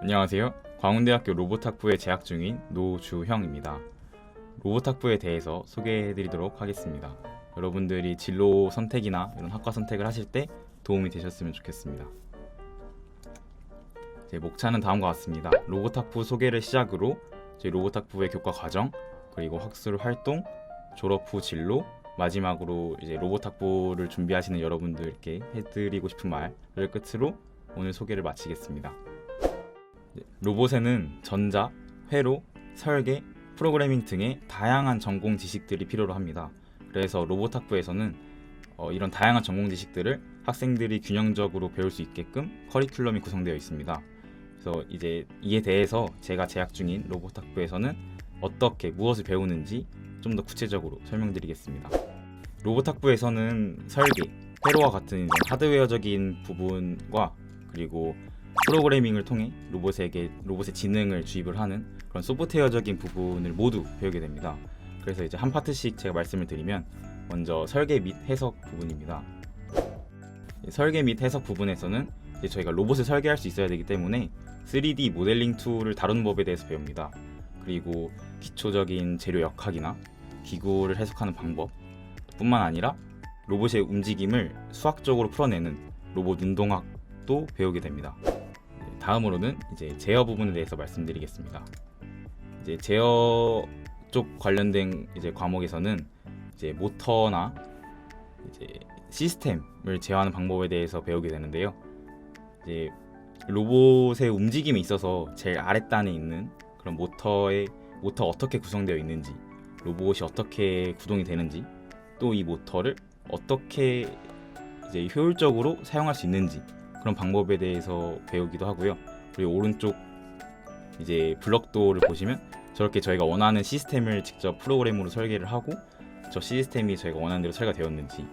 안녕하세요. 광운대학교 로봇학부에 재학 중인 노주형입니다. 로봇학부에 대해서 소개해드리도록 하겠습니다. 여러분들이 진로 선택이나 이런 학과 선택을 하실 때 도움이 되셨으면 좋겠습니다. 제 목차는 다음과 같습니다. 로봇학부 소개를 시작으로 제 로봇학부의 교과 과정, 그리고 학술 활동, 졸업 후 진로, 마지막으로 이제 로봇학부를 준비하시는 여러분들께 해드리고 싶은 말을 끝으로 오늘 소개를 마치겠습니다. 로봇에는 전자, 회로, 설계, 프로그래밍 등의 다양한 전공 지식들이 필요로 합니다. 그래서 로봇학부에서는 이런 다양한 전공 지식들을 학생들이 균형적으로 배울 수 있게끔 커리큘럼이 구성되어 있습니다. 그래서 이제 이에 대해서 제가 재학 중인 로봇학부에서는 어떻게 무엇을 배우는지 좀 더 구체적으로 설명드리겠습니다. 로봇학부에서는 설계, 회로와 같은 하드웨어적인 부분과 그리고 프로그래밍을 통해 로봇의 지능을 주입을 하는 그런 소프트웨어적인 부분을 모두 배우게 됩니다. 그래서 이제 한 파트씩 제가 말씀을 드리면 먼저 설계 및 해석 부분입니다. 설계 및 해석 부분에서는 이제 저희가 로봇을 설계할 수 있어야 되기 때문에 3D 모델링 툴을 다루는 법에 대해서 배웁니다. 그리고 기초적인 재료 역학이나 기구를 해석하는 방법 뿐만 아니라 로봇의 움직임을 수학적으로 풀어내는 로봇 운동학도 배우게 됩니다. 다음으로는 이제 제어 부분에 대해서 말씀드리겠습니다. 이제 제어 쪽 관련된 이제 과목에서는 이제 모터나 이제 시스템을 제어하는 방법에 대해서 배우게 되는데요. 이제 로봇의 움직임에 있어서 제일 아랫단에 있는 그런 모터가 어떻게 구성되어 있는지, 로봇이 어떻게 구동이 되는지, 또 이 모터를 어떻게 이제 효율적으로 사용할 수 있는지 그런 방법에 대해서 배우기도 하고요. 그리고 오른쪽 이제 블럭도를 보시면 저렇게 저희가 원하는 시스템을 직접 프로그램으로 설계를 하고 저 시스템이 저희가 원하는 대로 설계가 되었는지,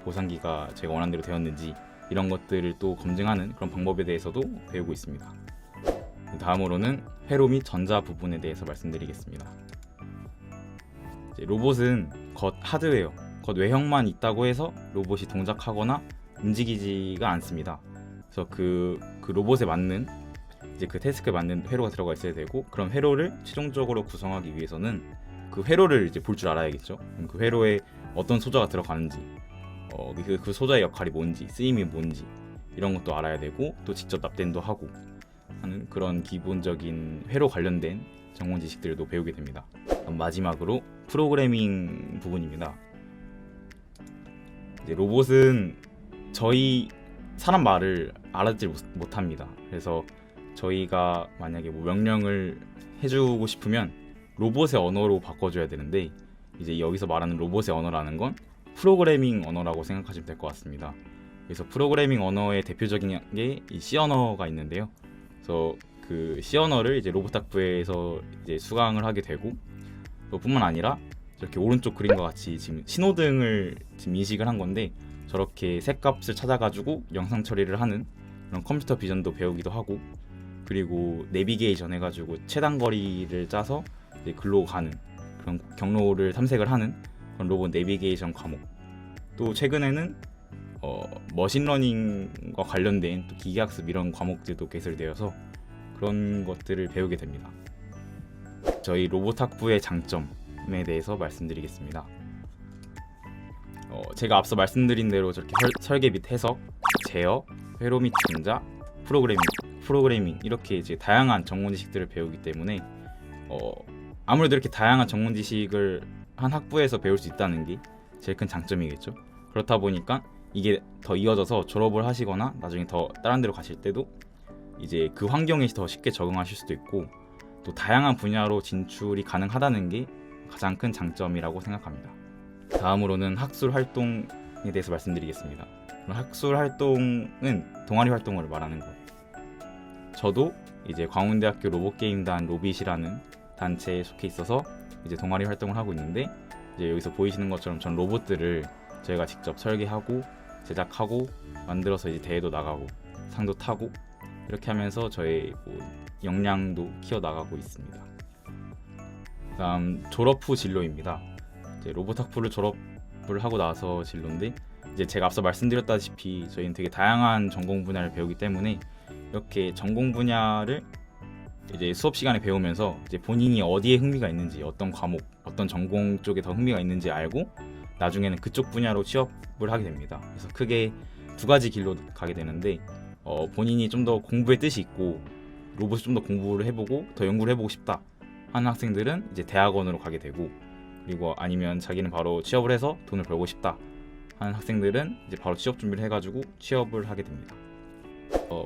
보상기가 저희가 원하는 대로 되었는지 이런 것들을 또 검증하는 그런 방법에 대해서도 배우고 있습니다. 다음으로는 회로 및 전자 부분에 대해서 말씀드리겠습니다. 이제 로봇은 겉 하드웨어, 겉 외형만 있다고 해서 로봇이 동작하거나 움직이지가 않습니다. 그래서 그 로봇에 맞는 이제 그 태스크에 맞는 회로가 들어가 있어야 되고, 그런 회로를 최종적으로 구성하기 위해서는 그 회로를 이제 볼 줄 알아야겠죠. 그 회로에 어떤 소자가 들어가는지, 그 소자의 역할이 뭔지, 쓰임이 뭔지 이런 것도 알아야 되고, 또 직접 납땜도 하고 하는 그런 기본적인 회로 관련된 전공 지식들도 배우게 됩니다. 마지막으로 프로그래밍 부분입니다. 이제 로봇은 저희 사람 말을 알아듣지 못합니다. 그래서 저희가 만약에 명령을 해주고 싶으면 로봇의 언어로 바꿔줘야 되는데, 이제 여기서 말하는 로봇의 언어라는 건 프로그래밍 언어라고 생각하시면 될 것 같습니다. 그래서 프로그래밍 언어의 대표적인 게 이 C 언어가 있는데요. 그래서 그 C 언어를 이제 로봇학부에서 이제 수강을 하게 되고, 또 뿐만 아니라 이렇게 오른쪽 그림과 같이 지금 신호등을 지금 인식을 한 건데, 저렇게 색값을 찾아가지고 영상 처리를 하는 그런 컴퓨터 비전도 배우기도 하고, 그리고 내비게이션 해가지고 최단거리를 짜서 이제 글로 가는 그런 경로를 탐색을 하는 그런 로봇 내비게이션 과목, 또 최근에는 머신러닝과 관련된 또 기계학습 이런 과목들도 개설되어서 그런 것들을 배우게 됩니다. 저희 로봇학부의 장점에 대해서 말씀드리겠습니다. 제가 앞서 말씀드린 대로 저렇게 설계 및 해석, 제어, 회로 및 전자, 프로그래밍 이렇게 이제 다양한 전공 지식들을 배우기 때문에 아무래도 이렇게 다양한 전공 지식을 한 학부에서 배울 수 있다는 게 제일 큰 장점이겠죠. 그렇다 보니까 이게 더 이어져서 졸업을 하시거나 나중에 더 다른 데로 가실 때도 이제 그 환경에 더 쉽게 적응하실 수도 있고, 또 다양한 분야로 진출이 가능하다는 게 가장 큰 장점이라고 생각합니다. 다음으로는 학술 활동에 대해서 말씀드리겠습니다. 학술 활동은 동아리 활동을 말하는 거예요. 저도 이제 광운대학교 로봇게임단 로빗이라는 단체에 속해 있어서 이제 동아리 활동을 하고 있는데, 이제 여기서 보이시는 것처럼 전 로봇들을 저희가 직접 설계하고 제작하고 만들어서 이제 대회도 나가고 상도 타고 이렇게 하면서 저의 역량도 키워나가고 있습니다. 다음 졸업 후 진로입니다. 이제 로봇학부를 졸업을 하고 나서 진로인데, 이제 제가 앞서 말씀드렸다시피 저희는 되게 다양한 전공 분야를 배우기 때문에 이렇게 전공 분야를 이제 수업 시간에 배우면서 이제 본인이 어디에 흥미가 있는지, 어떤 과목, 어떤 전공 쪽에 더 흥미가 있는지 알고 나중에는 그쪽 분야로 취업을 하게 됩니다. 그래서 크게 두 가지 길로 가게 되는데 본인이 좀 더 공부에 뜻이 있고 로봇을 좀 더 공부를 해보고 더 연구를 해보고 싶다 하는 학생들은 이제 대학원으로 가게 되고, 그리고 아니면 자기는 바로 취업을 해서 돈을 벌고 싶다 하는 학생들은 이제 바로 취업 준비를 해가지고 취업을 하게 됩니다.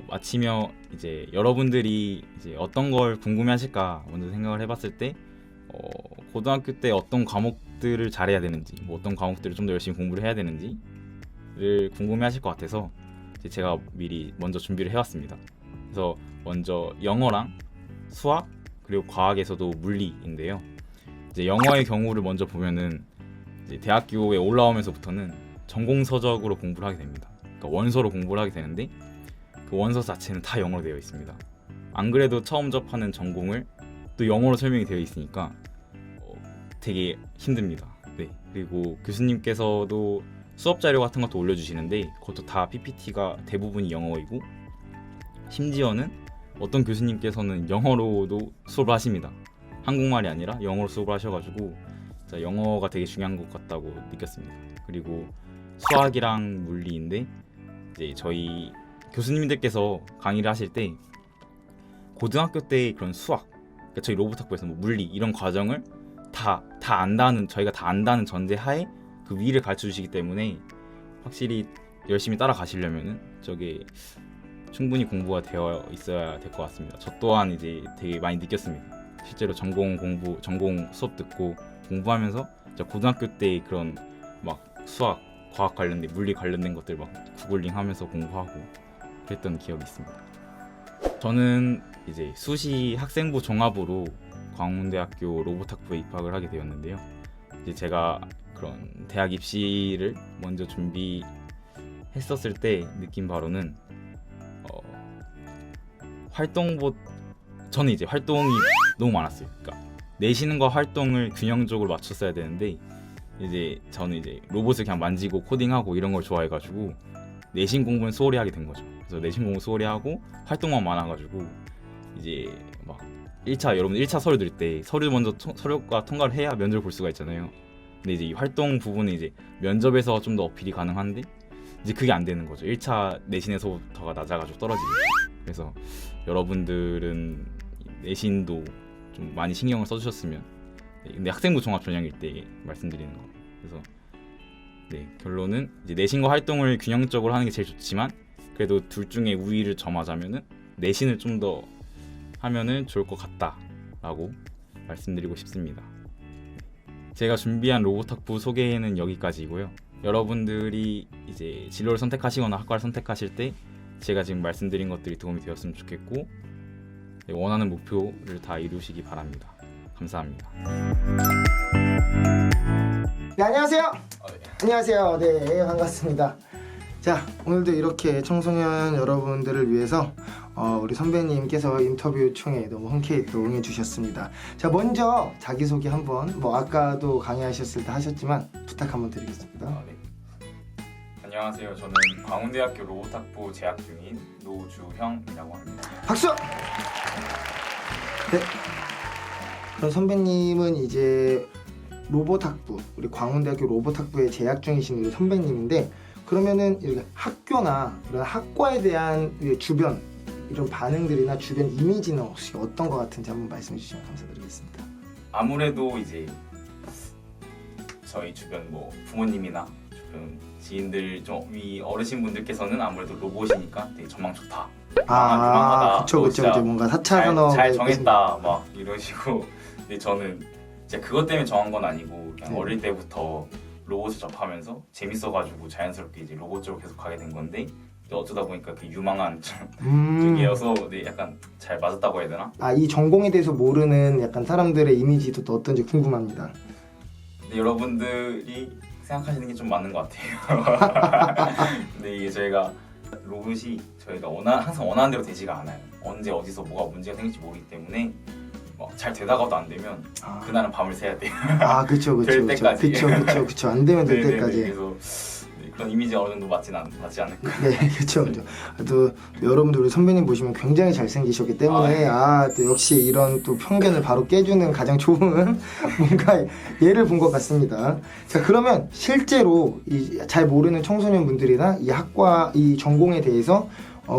마치며 이제 여러분들이 이제 어떤 걸 궁금해하실까 먼저 생각을 해봤을 때 고등학교 때 어떤 과목들을 잘해야 되는지, 뭐 어떤 과목들을 좀 더 열심히 공부를 해야 되는지를 궁금해하실 것 같아서 이제 제가 미리 먼저 준비를 해왔습니다. 그래서 먼저 영어랑 수학 그리고 과학에서도 물리인데요. 이제 영어의 경우를 먼저 보면은 이제 대학교에 올라오면서부터는 전공 서적으로 공부를 하게 됩니다. 그러니까 원서로 공부를 하게 되는데 그 원서 자체는 다 영어로 되어 있습니다. 안 그래도 처음 접하는 전공을 또 영어로 설명이 되어 있으니까 되게 힘듭니다. 네. 그리고 교수님께서도 수업 자료 같은 것도 올려주시는데 그것도 다 PPT가 대부분이 영어이고, 심지어는 어떤 교수님께서는 영어로도 수업을 하십니다. 한국말이 아니라 영어로 수업을 하셔가지고 진짜 영어가 되게 중요한 것 같다고 느꼈습니다. 그리고 수학이랑 물리인데 이제 저희 교수님들께서 강의를 하실 때 고등학교 때 그런 수학, 그러니까 저희 로봇학부에서 뭐 물리 이런 과정을 다 안다는, 저희가 다 안다는 전제하에 그 위를 가르쳐 주시기 때문에 확실히 열심히 따라가시려면은 저게 충분히 공부가 되어 있어야 될 것 같습니다. 저 또한 이제 되게 많이 느꼈습니다. 실제로 전공 수업 듣고 공부하면서 고등학교 때 그런 막 수학, 과학 관련된, 물리 관련된 것들 막 구글링 하면서 공부하고 그랬던 기억이 있습니다. 저는 이제 수시 학생부 종합으로 광운대학교 로봇학부에 입학을 하게 되었는데요. 이제 제가 그런 대학 입시를 먼저 준비했었을 때 느낀 바로는 저는 이제 활동이 너무 많았어요. 그러니까 내신과 활동을 균형적으로 맞췄어야 되는데 이제 저는 이제 로봇을 그냥 만지고 코딩하고 이런 걸 좋아해가지고 내신 공부는 소홀히 하게 된 거죠. 그래서 내신 공부 소홀히 하고 활동만 많아가지고 이제 막 1차 여러분 1차 서류 들 때 서류 먼저 서류과 통과를 해야 면접을 볼 수가 있잖아요. 근데 이제 이 활동 부분은 이제 면접에서 좀 더 어필이 가능한데 이제 그게 안 되는 거죠. 1차 내신에서부터가 낮아가지고 떨어지고. 그래서 여러분들은 내신도 좀 많이 신경을 써주셨으면. 근데 학생부 종합 전형일 때 말씀드리는 거. 그래서 네, 결론은 이제 내신과 활동을 균형적으로 하는 게 제일 좋지만 그래도 둘 중에 우위를 점하자면은 내신을 좀 더 하면은 좋을 것 같다라고 말씀드리고 싶습니다. 제가 준비한 로봇학부 소개는 여기까지이고요. 여러분들이 이제 진로를 선택하시거나 학과를 선택하실 때 제가 지금 말씀드린 것들이 도움이 되었으면 좋겠고 원하는 목표를 다 이루시기 바랍니다. 감사합니다. 네, 안녕하세요. 네. 안녕하세요. 네, 반갑습니다. 자, 오늘도 이렇게 청소년 여러분들을 위해서 우리 선배님께서 인터뷰 요청에 너무 흔쾌히 또 응해주셨습니다. 자, 먼저 자기소개 한번, 뭐 아까도 강의하셨을 때 하셨지만 부탁 한번 드리겠습니다. 네. 안녕하세요. 저는 광운대학교 로봇학부 재학 중인 노주형이라고 합니다. 박수! 네. 그럼 선배님은 이제 로봇학부, 우리 광운대학교 로봇학부에 재학 중이신 우리 선배님인데, 그러면은 이렇게 학교나 이런 학과에 대한 주변 이런 반응들이나 주변 이미지는 혹시 어떤 것 같은지 한번 말씀해 주시면 감사드리겠습니다. 아무래도 이제 저희 주변 뭐 부모님이나 주변 지인들 좀 위 어르신 분들께서는 아무래도 로봇이니까 되게 전망 좋다. 유망하다. 그쵸. 뭔가 4차 산업 잘 정했다 막 이러시고. 근데 저는 진짜 그것 때문에 정한 건 아니고 그냥 어릴 때부터 로봇을 접하면서 재밌어가지고 자연스럽게 이제 로봇 쪽으로 계속 가게 된 건데 어쩌다 보니까 그 유망한 쪽이어서 약간 잘 맞았다고 해야 되나? 이 전공에 대해서 모르는 약간 사람들의 이미지도 또 어떤지 궁금합니다. 근데 여러분들이 생각하시는 게 좀 맞는 것 같아요. 근데 이게 저희가 로봇이 저희가 항상 원하는 대로 되지가 않아요. 언제 어디서 뭐가 문제가 생길지 모르기 때문에 잘 되다가도 안 되면 그날은 밤을 새야 돼요. 그쵸. 될 때까지. 그쵸. 안 되면 될 때까지. 그래서 그런 이미지가 어느 정도 맞지 않을까. 네, 그렇죠. 또 여러분들 우리 선배님 보시면 굉장히 잘생기셨기 때문에 또 역시 이런 또 편견을 바로 깨주는 가장 좋은 뭔가 예를 본 것 같습니다. 자, 그러면 실제로 잘 모르는 청소년분들이나 이 학과 이 전공에 대해서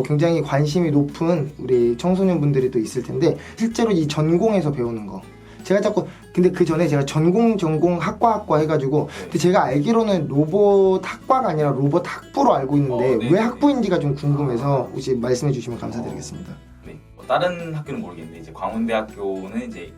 굉장히 관심이 높은 우리 청소년분들이 또 있을 텐데 실제로 이 전공에서 배우는 거 제가 자꾸 근데 그 전에 제가 전공 학과 해가지고 근데 제가 알기로는 로봇 학과가 아니라 로봇 학부로 알고 있는데 네, 왜 네. 학부인지가 좀 궁금해서 혹시 말씀해 주시면 감사드리겠습니다. 네. 다른 학교는 모르겠는데 이제 광운대학교는 이제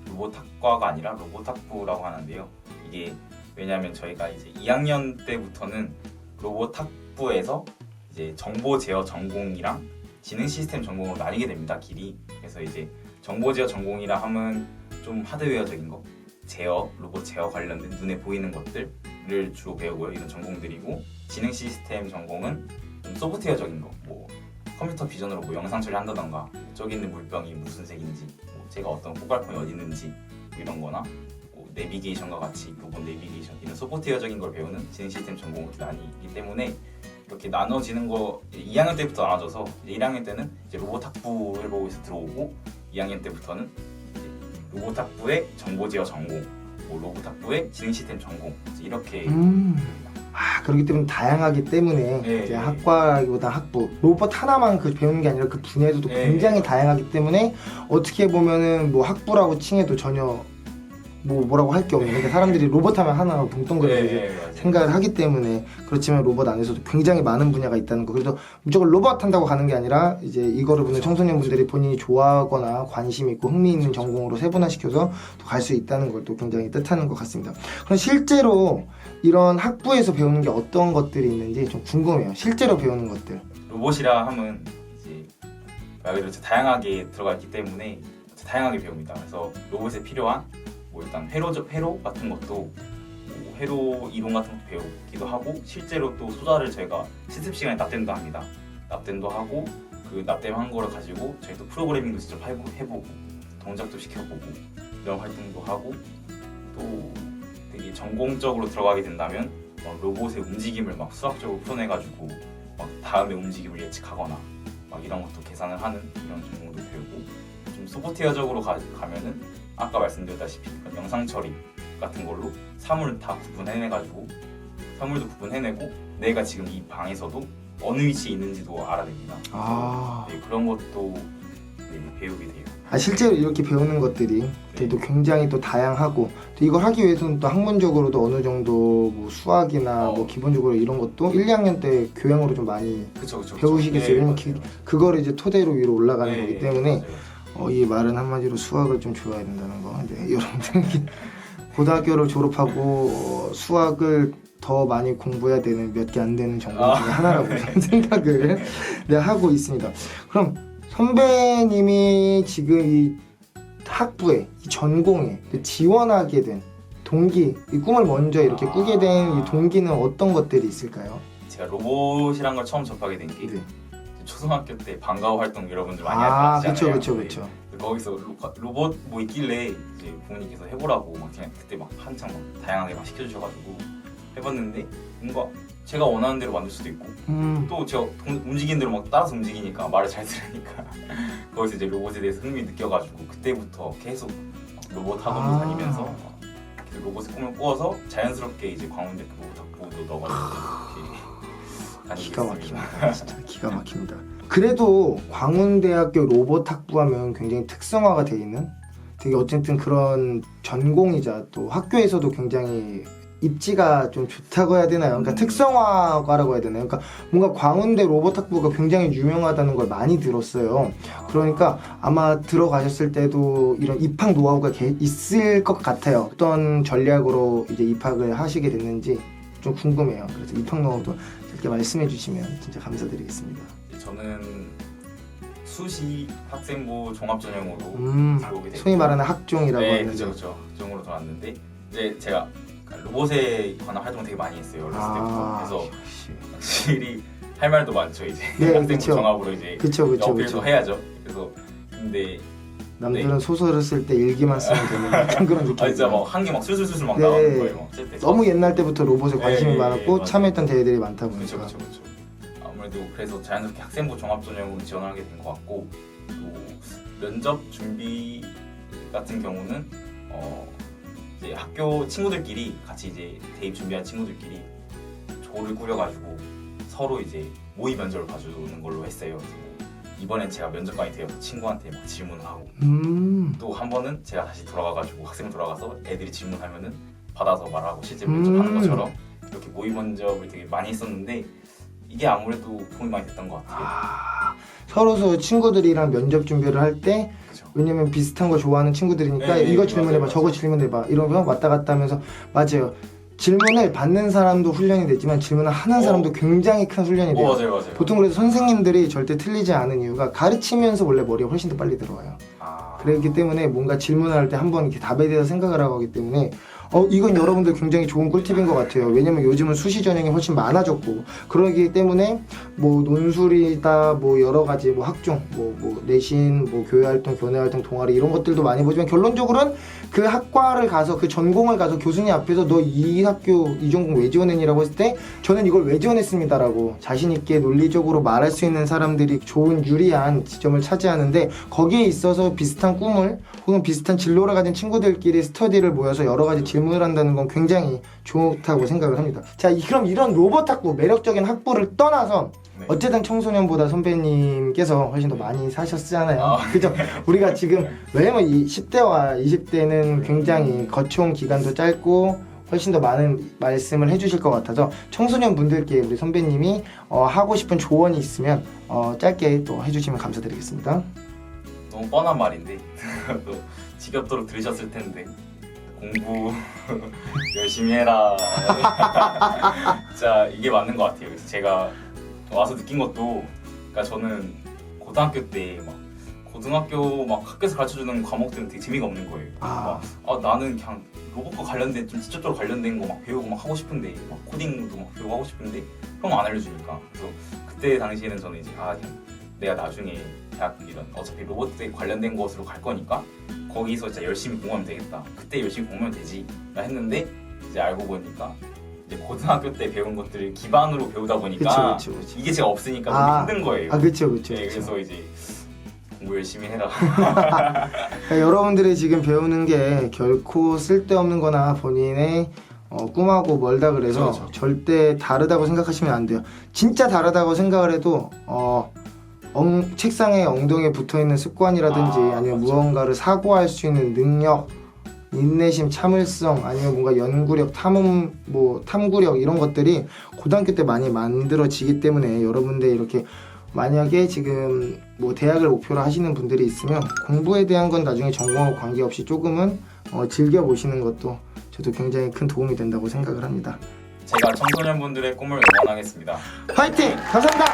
로봇학과가 아니라 로봇학부라고 하는데요. 이게 왜냐하면 저희가 이제 2학년 때부터는 로봇학부에서 이제 정보 제어 전공이랑 지능 시스템 전공으로 나뉘게 됩니다. 길이. 그래서 이제 정보 제어 전공이라 하면 좀 하드웨어적인 거, 제어, 로봇 제어 관련된 눈에 보이는 것들을 주로 배우고요. 이런 전공들이고 지능 시스템 전공은 좀 소프트웨어적인 거, 뭐 컴퓨터 비전으로 뭐 영상 처리한다던가 저기 있는 물병이 무슨 색인지, 뭐 제가 어떤 포괄폰이 어디 있는지 뭐 이런 거나 뭐 내비게이션과 같이 로봇 내비게이션 이런 소프트웨어적인 걸 배우는 지능 시스템 전공으로 나뉘기 때문에 이렇게 나눠지는 거 2학년 때부터 나눠져서 이제 1학년 때는 이제 로봇 학부 해보고서 들어오고 2학년 때부터는 이제 로봇 학부의 정보 제어 전공, 뭐 로봇 학부의 지능 시스템 전공 이렇게 그렇기 때문에 다양하기 때문에 네, 이제 네. 학과보다 학부 로봇 하나만 배우는 게 아니라 그 분야에서도 네, 굉장히 네. 다양하기 때문에 어떻게 보면은 뭐 학부라고 칭해도 전혀 뭐라고 할 게 없는 근데 사람들이 로봇 하면 하나 붕뚱그려서 이제 맞아요. 생각을 하기 때문에 그렇지만 로봇 안에서도 굉장히 많은 분야가 있다는 거 그래서 무조건 로봇 한다고 가는 게 아니라 이제 이거를 보는 청소년분들이 본인이 좋아하거나 관심 있고 흥미 있는 전공으로 세분화시켜서 갈 수 있다는 걸 또 굉장히 뜻하는 것 같습니다. 그럼 실제로 이런 학부에서 배우는 게 어떤 것들이 있는지 좀 궁금해요. 실제로 배우는 것들. 로봇이라 하면 이제 말 그대로 다양하게 들어가 있기 때문에 다양하게 배웁니다. 그래서 로봇에 필요한 뭐 일단 회로 같은 것도 뭐 회로 이론 같은 것도 배우기도 하고 실제로 또 소자를 저희가 실습 시간에 납땜도 합니다. 납땜도 하고 그 납땜한 거를 가지고 저희 또 프로그래밍도 직접 해보고 동작도 시켜보고 이런 활동도 하고 또 되게 전공적으로 들어가게 된다면 로봇의 움직임을 막 수학적으로 풀어내가지고 막 다음의 움직임을 예측하거나 막 이런 것도 계산을 하는 이런 전공도 배우고 좀 소프트웨어적으로 가면은 아까 말씀드렸다시피 영상 처리 같은 걸로 사물 다 구분해내가지고 사물도 구분해내고 내가 지금 이 방에서도 어느 위치에 있는지도 알아냅니다. 네, 그런 것도 배우게 돼요. 실제로 이렇게 배우는 것들이 또 굉장히 또 다양하고 또 이걸 하기 위해서는 또 학문적으로도 어느 정도 뭐 수학이나 뭐 기본적으로 이런 것도 1, 2학년 때 교양으로 좀 많이 그쵸. 배우시겠어요. 왜냐면 그거를 이제 토대로 위로 올라가는 네, 거기 때문에 맞아요. 이 말은 한마디로 수학을 좀 좋아해야 된다는 거. 네, 여러분들 고등학교를 졸업하고 수학을 더 많이 공부해야 되는 몇 개 안 되는 전공 중에 하나라고 저는 생각을 하고 있습니다. 그럼 선배님이 지금 이 학부에 이 전공에 지원하게 된 동기, 이 꿈을 먼저 이렇게 꾸게 된 이 동기는 어떤 것들이 있을까요? 제가 로봇이란 걸 처음 접하게 된 게 네. 초등학교 때 방과후 활동 여러분들 많이 하시잖아요. 그렇죠. 거기서 로봇 뭐 있길래 이제 부모님께서 해보라고 막 그냥 그때 막 한창 막 다양하게 막 시켜주셔가지고 해봤는데 뭔가 제가 원하는 대로 만들 수도 있고 또 제가 움직이는 대로 막 따라서 움직이니까 말을 잘 들으니까 거기서 이제 로봇에 대해서 흥미 느껴가지고 그때부터 계속 로봇 학원도 다니면서 그 로봇의 꿈을 꾸어서 자연스럽게 이제 광운대 로봇학부도 넣어가지고 이렇게 기가 다니겠습니다. 막힙니다. 진짜 기가 막힙니다. 그래도 광운대학교 로봇학부 하면 굉장히 특성화가 돼 있는 되게 어쨌든 그런 전공이자 또 학교에서도 굉장히 입지가 좀 좋다고 해야 되나요? 그러니까 특성화과라고 해야 되나요? 그러니까 뭔가 광운대 로봇학부가 굉장히 유명하다는 걸 많이 들었어요. 그러니까 아마 들어가셨을 때도 이런 입학 노하우가 있을 것 같아요. 어떤 전략으로 이제 입학을 하시게 됐는지 좀 궁금해요. 그래서 입학 노하우도 이렇게 말씀해 주시면 진짜 감사드리겠습니다. 저는 수시 학생부 종합전형으로 들어오게 됐고 소위 말하는 학종이라고 네, 하는 그렇죠. 학종으로 들어왔는데 이제 제가 로봇에 관한 활동을 되게 많이 했어요. 어렸을 때부터. 그래서 확실히 할 말도 많죠. 이제 네, 학생부 그쵸. 종합으로 이제 그쵸. 어필도 해야죠. 그래서 근데 남들은 소설을 쓸 때 일기만 쓰면 되는 약간 그런 느낌. 아 진짜 막 한 개 막 술술술 막 네. 나오는 거예요. 막 쓸 때. 너무 옛날 때부터 로봇에 관심이 네, 많았고 맞아요. 참여했던 대회들이 많다 보니까. 그렇죠. 아무래도 그래서 자연스럽게 학생부 종합전형으로 지원하게 된 것 같고 또 면접 준비 같은 경우는 이제 학교 친구들끼리 같이 이제 대입 준비한 친구들끼리 조를 꾸려가지고 서로 이제 모의 면접을 봐주는 걸로 했어요. 그래서 뭐 이번엔 제가 면접관이 되어서 친구한테 막 질문을 하고 또 한 번은 제가 다시 돌아가가지고 학생 돌아가서 애들이 질문하면은 받아서 말하고 실제 면접하는 것처럼 이렇게 모의 면접을 되게 많이 했었는데 이게 아무래도 도움이 많이 됐던 것 같아요. 서로 친구들이랑 면접 준비를 할 때 그죠. 왜냐면 비슷한 거 좋아하는 친구들이니까 네, 이거 맞아요, 질문해봐 맞아요. 저거 질문해봐 이러면 왔다 갔다 하면서 맞아요. 질문을 받는 사람도 훈련이 됐지만 질문을 하는 사람도 굉장히 큰 훈련이 돼요. 맞아요. 보통 그래서 선생님들이 절대 틀리지 않은 이유가 가르치면서 원래 머리가 훨씬 더 빨리 들어와요. 그렇기 때문에 뭔가 질문을 할 때 한번 이렇게 답에 대해서 생각을 하고 하기 때문에 이건 여러분들 굉장히 좋은 꿀팁인 것 같아요. 왜냐면 요즘은 수시 전형이 훨씬 많아졌고 그러기 때문에 뭐 논술이다 뭐 여러 가지 뭐 학종 뭐 내신 뭐 교회 활동 교내 활동 동아리 이런 것들도 많이 보지만 결론적으로는 그 학과를 가서 그 전공을 가서 교수님 앞에서 너 이 학교 이 전공 왜 지원했니라고 했을 때 저는 이걸 왜 지원했습니다라고 자신 있게 논리적으로 말할 수 있는 사람들이 좋은 유리한 지점을 차지하는데 거기에 있어서 비슷한 꿈을 혹은 비슷한 진로를 가진 친구들끼리 스터디를 모여서 여러 가지 질문을 한다는 건 굉장히 좋다고 생각을 합니다. 자, 그럼 이런 로봇 학부, 매력적인 학부를 떠나서 네. 어쨌든 청소년보다 선배님께서 훨씬 더 많이 사셨잖아요. 그죠? 우리가 지금 왜냐면 이 10대와 20대는 굉장히 거쳐온 기간도 짧고 훨씬 더 많은 말씀을 해주실 것 같아서 청소년 분들께 우리 선배님이 하고 싶은 조언이 있으면 짧게 또 해주시면 감사드리겠습니다. 너무 뻔한 말인데 또 지겹도록 들으셨을 텐데 공부 열심히 해라. 진짜 이게 맞는 것 같아요. 그래서 제가 와서 느낀 것도 그러니까 저는 고등학교 때 막 고등학교 막 학교에서 가르쳐주는 과목들은 되게 재미가 없는 거예요. 나는 그냥 로봇과 관련된 좀 직접적으로 관련된 거 막 배우고 막 하고 싶은데 막 코딩도 막 배우고 하고 싶은데 형 안 알려주니까 그래서 그때 당시에는 저는 이제 그냥 내가 나중에 대학 이런 어차피 로봇에 관련된 것으로 갈 거니까 거기서 진짜 열심히 공부하면 되겠다. 그때 열심히 공부하면 되지. 라 했는데 이제 알고 보니까 이제 고등학교 때 배운 것들을 기반으로 배우다 보니까 그쵸. 이게 제가 없으니까 너무 힘든 거예요. 그쵸. 네, 그래서 이제 공부 열심히 해라. 그러니까 여러분들이 지금 배우는 게 결코 쓸데없는 거나 본인의 꿈하고 멀다 그래서 그렇죠. 절대 다르다고 생각하시면 안 돼요. 진짜 다르다고 생각을 해도 책상에 엉덩이에 붙어있는 습관이라든지 아니면 맞죠. 무언가를 사고할 수 있는 능력, 인내심, 참을성 아니면 뭔가 연구력, 탐구력 이런 것들이 고등학교 때 많이 만들어지기 때문에 여러분들 이렇게 만약에 지금 뭐 대학을 목표로 하시는 분들이 있으면 공부에 대한 건 나중에 전공하고 관계없이 조금은 즐겨보시는 것도 저도 굉장히 큰 도움이 된다고 생각을 합니다. 제가 청소년분들의 꿈을 응원하겠습니다. 화이팅! 감사합니다!